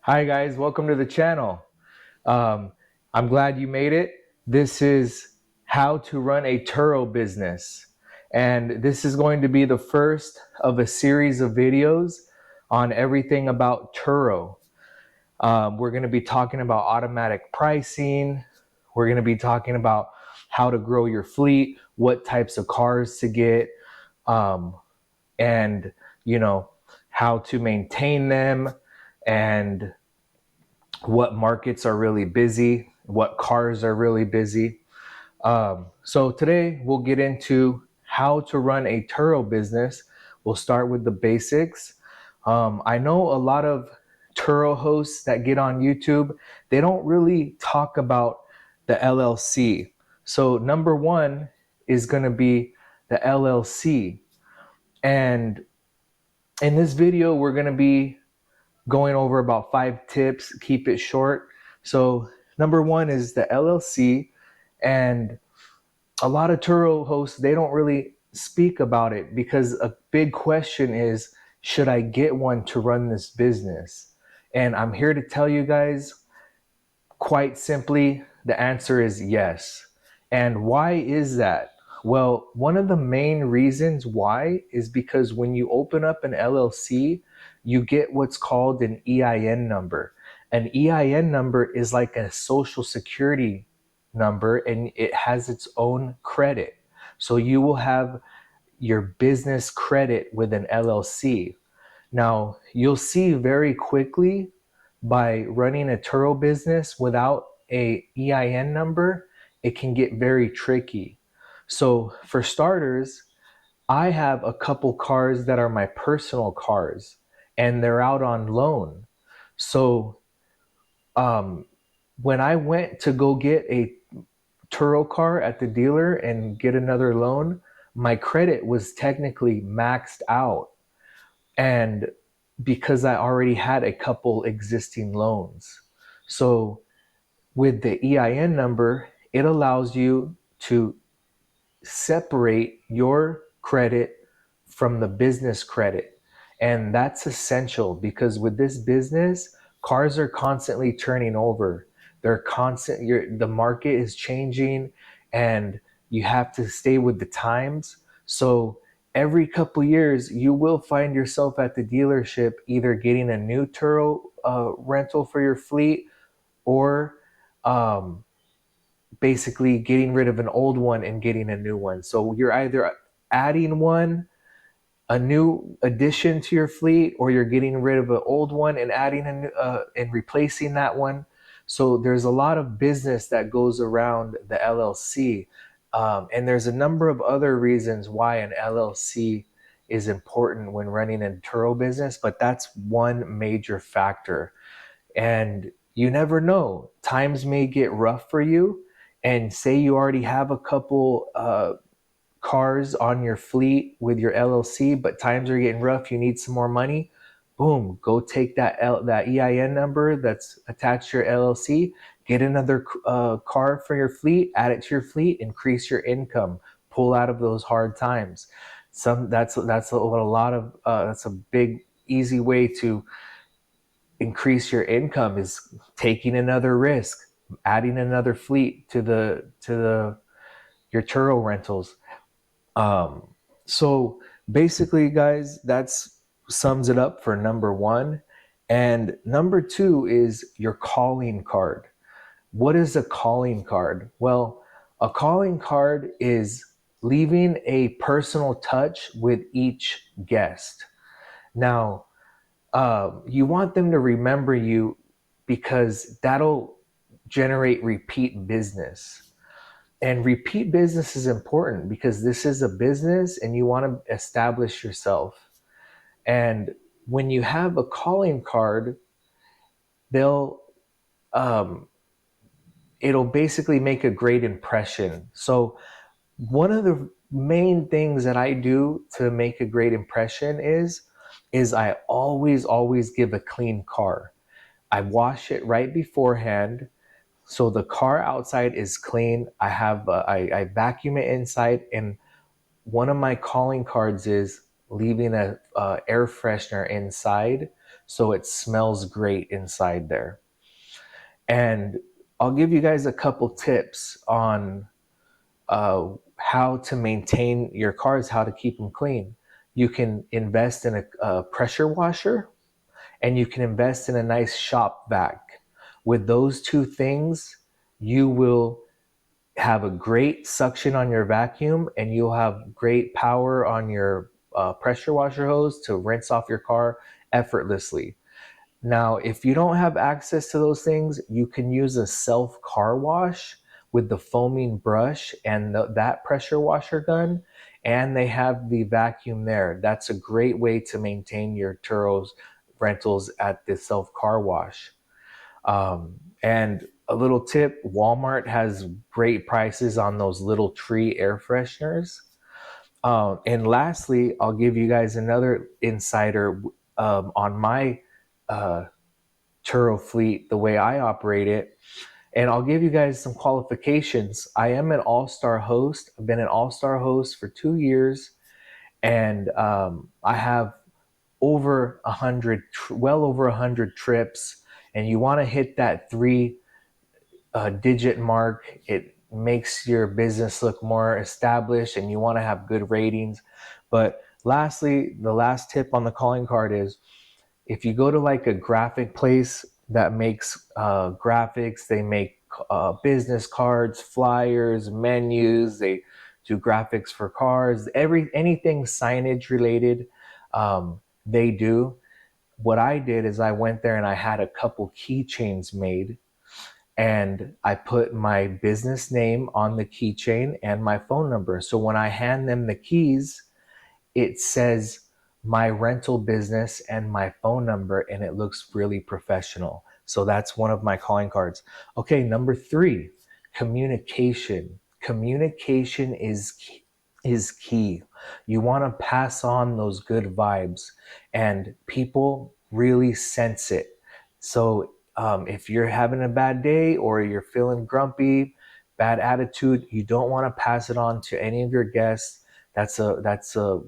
Hi guys, welcome to the channel. Um, I'm glad you made it. This is how to run a Turo business. And this is going to be the first of a series of videos on everything about Turo. We're going to be talking about automatic pricing. We're going to be talking about how to grow your fleet, what types of cars to get, um, and you know, how to maintain them, and what markets are really busy, what cars are really busy. So today we'll get into how to run a Turo business. We'll start with the basics. I know a lot of Turo hosts that get on YouTube, they don't really talk about the LLC. So number one is going to be the LLC. And in this video, we're going to be going over about 5 tips, keep it short. So number one is the LLC, and a lot of Turo hosts, they don't really speak about it because a big question is, should I get one to run this business? And I'm here to tell you guys, quite simply, the answer is yes. And why is that? Well, one of the main reasons why is because when you open up an LLC, you get what's called an EIN number. An EIN number is like a social security number, and it has its own credit. So you will have your business credit with an LLC. Now, you'll see very quickly by running a Turo business without a EIN number, it can get very tricky. So for starters, I have a couple cars that are my personal cars and they're out on loan. So um, when I went to go get a Turo car at the dealer and get another loan, my credit was technically maxed out. And because I already had a couple existing loans. So with the EIN number, it allows you to separate your credit from the business credit. And that's essential because with this business, cars are constantly turning over. The market is changing and you have to stay with the times. So every couple years, you will find yourself at the dealership either getting a new Turo rental for your fleet, or um, basically getting rid of an old one and getting a new one. So you're either adding a new addition to your fleet, or you're getting rid of an old one and adding a new, and replacing that one. So there's a lot of business that goes around the LLC, and there's a number of other reasons why an LLC is important when running a Turo business, but that's one major factor. And you never know, times may get rough for you, and say you already have a couple cars on your fleet with your LLC, but times are getting rough, you need some more money. Boom, go take that EIN number that's attached to your LLC, get another car for your fleet, add it to your fleet, increase your income, pull out of those hard times. That's a lot of that's a big easy way to increase your income, is taking another risk, adding another fleet to the your Turo rentals. So basically, guys, that's sums it up for number one. And number two is your calling card. What is a calling card? Well, a calling card is leaving a personal touch with each guest. Now, you want them to remember you because that'll generate repeat business. And repeat business is important because this is a business and you want to establish yourself. And when you have a calling card, they'll um, it'll basically make a great impression. So one of the main things that I do to make a great impression is I always give a clean car. I wash it right beforehand. So the car outside is clean. I vacuum it inside, and one of my calling cards is leaving a air freshener inside, so it smells great inside there. And I'll give you guys a couple tips on how to maintain your cars, how to keep them clean. You can invest in a pressure washer, and you can invest in a nice shop vac. With those two things, you will have a great suction on your vacuum, and you'll have great power on your pressure washer hose to rinse off your car effortlessly. Now, if you don't have access to those things, you can use a self car wash with the foaming brush and that pressure washer gun, and they have the vacuum there. That's a great way to maintain your Turo's rentals at the self car wash. And a little tip, Walmart has great prices on those little tree air fresheners. And lastly, I'll give you guys another insider on my uh, Turo fleet, the way I operate it. And I'll give you guys some qualifications. I am an all-star host. I've been an all-star host for 2 years, and I have well over 100 trips. And you want to hit that three digit mark. It makes your business look more established, and you want to have good ratings. But lastly, the last tip on the calling card is, if you go to like a graphic place that makes graphics, they make business cards, flyers, menus, they do graphics for cars, anything signage related, they do. What I did is I went there and I had a couple keychains made, and I put my business name on the keychain and my phone number. So when I hand them the keys, it says my rental business and my phone number, and it looks really professional. So that's one of my calling cards. Okay, number 3, communication. Communication is key. You want to pass on those good vibes, and people really sense it. So if you're having a bad day or you're feeling grumpy, bad attitude, you don't want to pass it on to any of your guests. That's a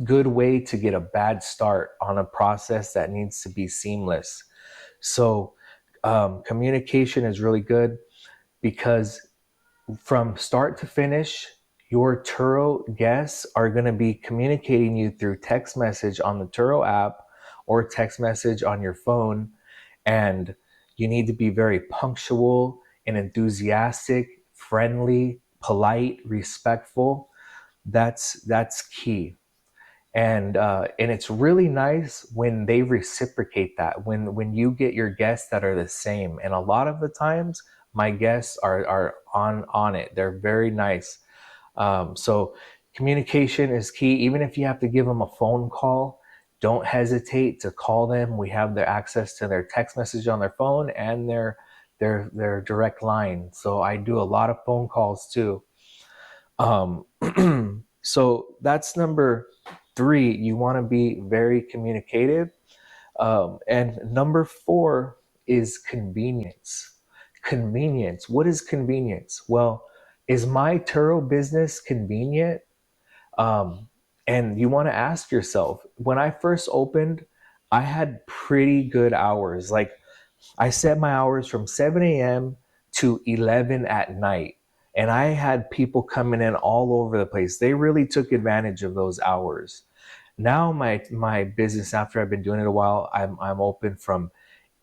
good way to get a bad start on a process that needs to be seamless. So communication is really good, because from start to finish, your Turo guests are going to be communicating you through text message on the Turo app or text message on your phone. And you need to be very punctual and enthusiastic, friendly, polite, respectful. That's key. And it's really nice when they reciprocate that, when you get your guests that are the same. And a lot of the times my guests are on it. They're very nice. So communication is key. Even if you have to give them a phone call, don't hesitate to call them. We have their access to their text message on their phone and their direct line. So I do a lot of phone calls too. um, so that's number 3. You want to be very communicative. And number 4 is convenience. Convenience. What is convenience? Well, is my Turo business convenient? Um, and you want to ask yourself, when I first opened, I had pretty good hours. Like, I set my hours from 7 a.m. to 11 at night. And I had people coming in all over the place. They really took advantage of those hours. Now my business, after I've been doing it a while, I'm open from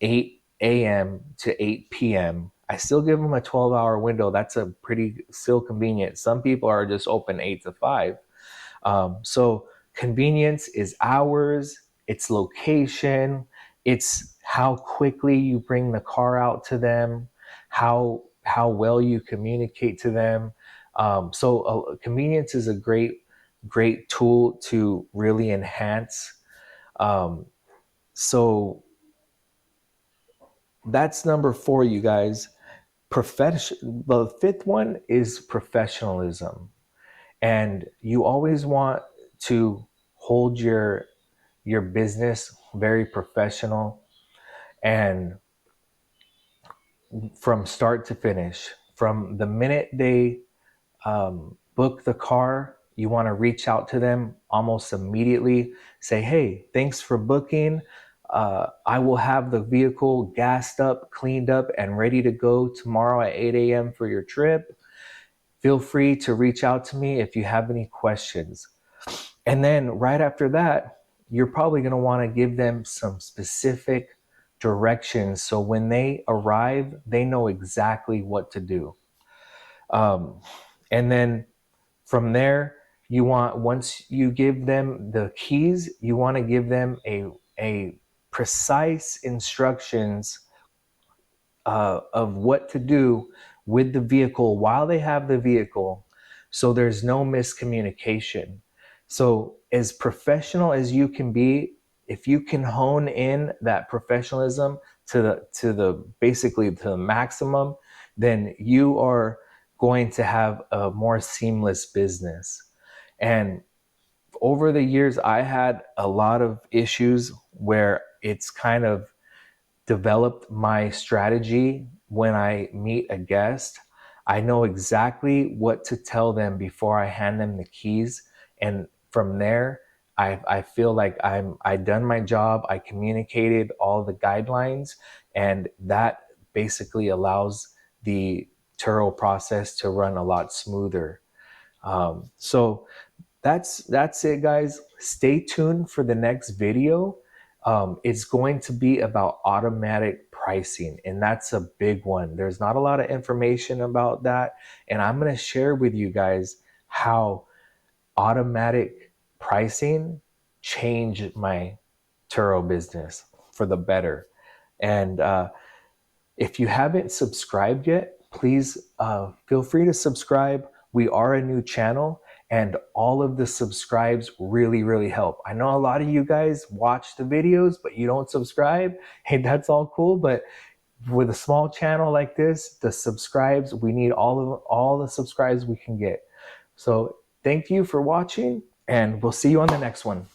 8 a.m. to 8 p.m. I still give them a 12-hour window. That's a pretty still convenient. Some people are just open 8 to 5. So convenience is hours, it's location, it's how quickly you bring the car out to them, how well you communicate to them. So convenience is a great tool to really enhance. Um, so that's number 4, you guys. The 5th one is professionalism. And you always want to hold your business very professional, and from start to finish, from the minute they book the car, you want to reach out to them almost immediately. Say, hey, thanks for booking. I will have the vehicle gassed up, cleaned up, and ready to go tomorrow at 8 a.m. for your trip. Feel free to reach out to me if you have any questions. And then right after that, you're probably going to want to give them some specific directions so when they arrive, they know exactly what to do. And then from there, once you give them the keys, you want to give them a precise instructions of what to do with the vehicle while they have the vehicle, so there's no miscommunication. So as professional as you can be, if you can hone in that professionalism to the basically to the maximum, then you are going to have a more seamless business. And over the years, I had a lot of issues where it's kind of developed my strategy. When I meet a guest, I know exactly what to tell them before I hand them the keys. And from there, I feel like I done my job. I communicated all the guidelines, and that basically allows the Turo process to run a lot smoother. So that's it, guys. Stay tuned for the next video. It's going to be about automatic pricing, and that's a big one. There's not a lot of information about that, and I'm going to share with you guys how automatic pricing changed my Turo business for the better. And if you haven't subscribed yet, please feel free to subscribe. We are a new channel, and all of the subscribes really, really help. I know a lot of you guys watch the videos, but you don't subscribe. Hey, that's all cool, but with a small channel like this, the subscribes, we need all the subscribes we can get. So thank you for watching, and we'll see you on the next one.